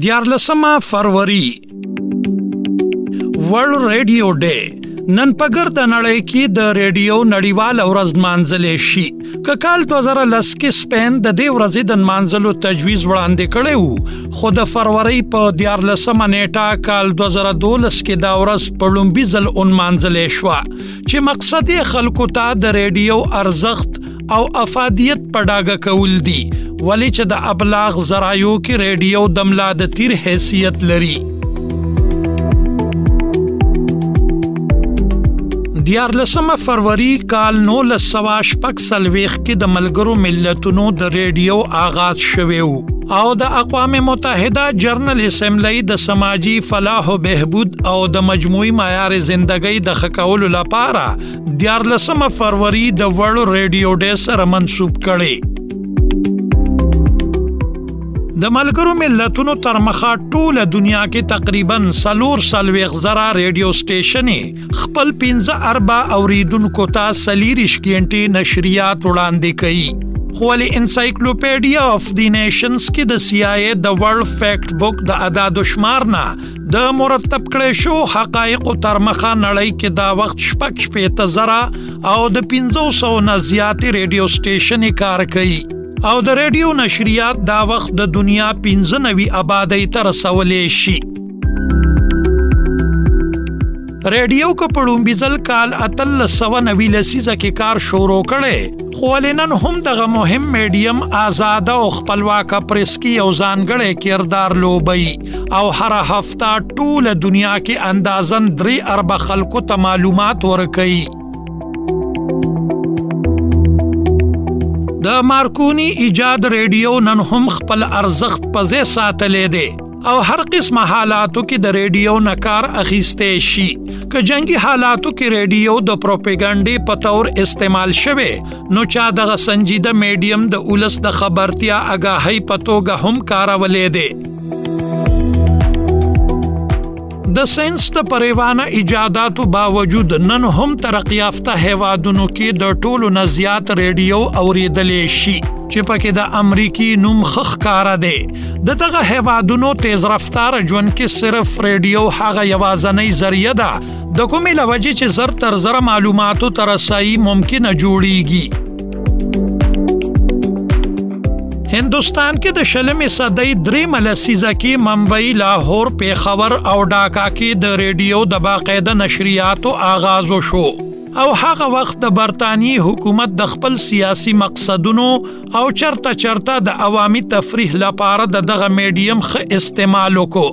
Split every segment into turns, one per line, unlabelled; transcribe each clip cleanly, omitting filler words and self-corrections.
14 فروری ورلد ریډیو ډے نن په ګرد نړۍ کې د ریډیو نړیوال ورځ مانځل شي. کال 2010 کې سپین د دې ورځې د مانځلو تجویز وړاندې کړی وو، خو د فروری په 14 نیټه کال 2012 کې دا ورځ په لومبي ځل مانځل شو چې مقصد یې خلکو ته د ریډیو ارزښت او افادیت په ډاګه کول دي، ولی چې د ابلاغ ذرایعو کې ریډیو د ملا د تیر حیثیت لري. 14 فروری کال 1946 کې د ملګرو ملتونو د ریډیو آغاز شوی وو او د اقوام متحده جنرال اسمبلی د سماجی فلاح و بهبود او د مجموعي معیار زندګۍ د ښه کولو لپاره 14 فروری د ورلد ریډیو ډے سره منسوب کړي. د ملګرو ملتونو تر مخه ټوله دنیا کې تقریبا 440 ریډیو سټیشنې خپل 15 اربه اوریدونکو ته 40 غنټې نشریات وړاندې کوي. خو ولې انسایکلوپیډیا اف دی نیشنز کې د CIA د ورلد فیکټ بک د اعداد و شمار نه د مرتب کړي شو حقایقو تر مخه نړۍ کې دا وخت 60,000 او د 500 نه زیات ریډیو سټیشنې کار کوي او د ریډیو نشریات دا وخت د دنیا 95 آبادی ته رسولې شي. ریډیو کو پړومبي ځل کال 1890 لسیزه کې کار شروع کړي، خو نن هم دغه مهم میډیم آزاد او خپلواک پریس کې یو ځانګړی کردار لوبي او هر هفته ټوله دنیا کې اندازن 3 ارب خلکو ته معلومات ورکوي. د مارکونی ایجاد ریډیو نن هم خپل ارزښت په ځای ساتلې دی او هر قسمه حالاتو کې د ریډیو نکار اخیسته شي. که جنگي حالاتو کې ریډیو د پروپاګاندا په تور استعمال شوه نو چا دغه سنجیده میډیم د اولس د خبرتیا آگاهی په توګه هم کارولې دی. د ساينس د پریوانه ایجاداتو باوجود نن هم ترقی یافته هیوادونو کې د ټولو نه زیات ریډیو اوریدلې شي چې پکې د امریکای نوم خخ کار دی. دغه هیوادونو تیز رفتار ژوند کې صرف ریډیو هغه یوازنۍ ذریعہ ده د کومې لوجې چې زر تر زر معلوماتو ترسایي ممکنه جوړیږي. هندوستان کې د شلمې صدۍ 3 لسیزه کې ممبئی، لاهور، پیښور او ډاکا کې د ریډیو د باقاعده نشریاتو آغاز وشو او هغه وخت د برتانی حکومت د خپل سیاسي مقصدونو او چرته د عوامي تفریح لپاره دغه میډیم ښه استعمال وکړو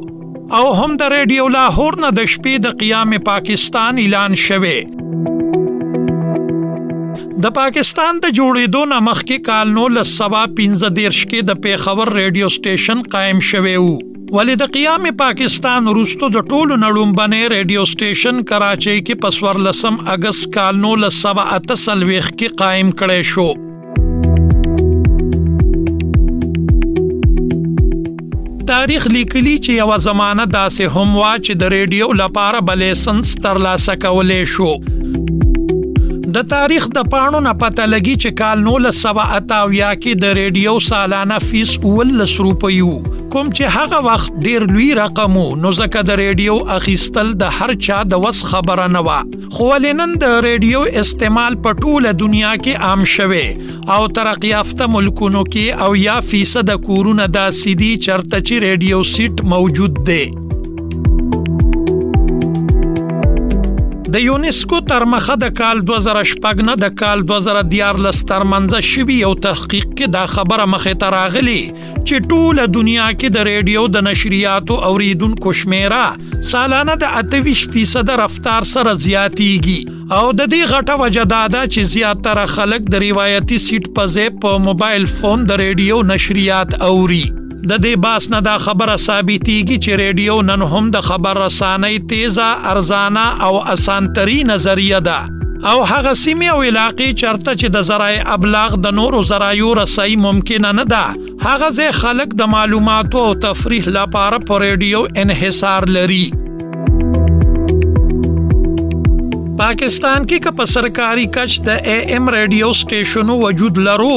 او هم د ریډیو لاهور نه د شپې د قیام پاکستان اعلان شوه. د پاکستان د جوړېدو نه مخکې کال 1915 کې د پیښور ریډیو سټیشن قائم شوی وو، ولې د قیام پاکستان وروسته د ټولو نړومبنې ریډیو سټیشن کراچۍ کې په 14 اگست کال 1948 کې قائم کړی شو. تاریخ لیکلی چې یو زمانہ داسې هم وا چې د ریډیو لپاره بلیسنس ترلاسه کولې شو. د تاریخ د پاڼو نه پته لګي چې کال 1988 کې د ریډیو سالانه فیس 19 روپۍ وو، کوم چې هغه وخت ډیر لوی رقم وو، نو ځکه د ریډیو اخیستل د هر چا د وس خبره نه و. خو ولنن د ریډیو استعمال په ټوله دنیا کې عام شوه او ترقی یافته ملکونو کې او یا فیصد کورونه داسې دي چرته چې ریډیو سیټ موجود دی. د یونیسکو تر مخه د کال 2006 نه د کال 2014 ترمنځ شوی یو تحقیق کې دا خبره مخه ته راغلی چې ټوله دنیا کې د ریډیو د نشریاتو اوریدونکو شمیره سالانه د 28% رفتار سره زیاتیږي او د دې غټه وجه دا ده چې زیاتره خلک د روایتي سیټ په ځای په موبایل فون د ریډیو نشریات اوري. د دې باس نه دا خبره ثابتېږي چې ریډیو نن هم د خبر رسانۍ تیزه، ارزانه او اسانتري نظریه ده او هغه سیمې او علاقې چرته چې د ذرایع ابلاغ د نورو ذرایعو رسایي ممکنه نه ده، هغه ځای خلک د معلوماتو او تفریح لپاره په ریډیو انحصار لري. پاکستان کې که په سرکاري کچ د AM ریډیو سټیشنو وجود لرو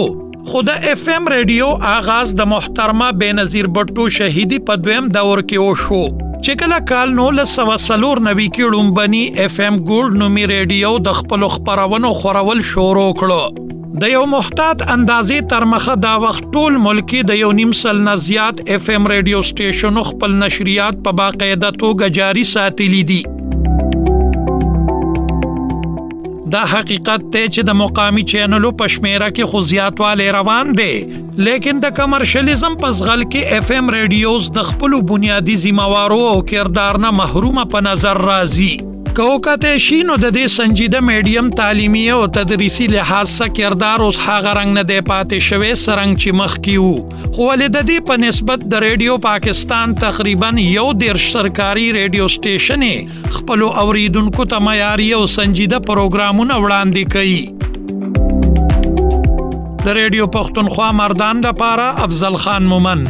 خود اف ام ریډیو آغاز د محترمه بینظیر بټو شهیدی په دویم دور کې وشو چې کله کال 1994 کې لومبني اف ام ګولډ نومي ریډیو د خپل خبرونو خورول شروع کړو. د یو محتاط اندازې تر مخه دا وخت ټول ملکی د یو نیم سل نه زیات اف ام ریډیو سټیشنو خپل نشریات په باقاعده توګه جاری ساتلي دي. دا حقیقت ته چې د مقامی چینلو په شمیره کې خو زیاتوالی روان دی، لیکن د کمرشلیزم په ځغل کې اف ام ریډیوز د خپل بنیادی ذمہوارو او کردار نه محرومه په نظر راځي. کوکته شینو د دې سنجیده میډیم تعلیمي او تدریسي لحاظ سره کردار اوس هغه رنګ نه دی پاتې شوی سرنګ چې مخکې وو، خو ولې د دې په نسبت د ریډیو پاکستان تقریبا 1 سرکاري ریډیو سټیشن خپل اوریدونکو ته معیاري او سنجیده پروګرامونه وړاندې کوي. د ریډیو پښتونخوا مردان لپاره افضل خان مومن.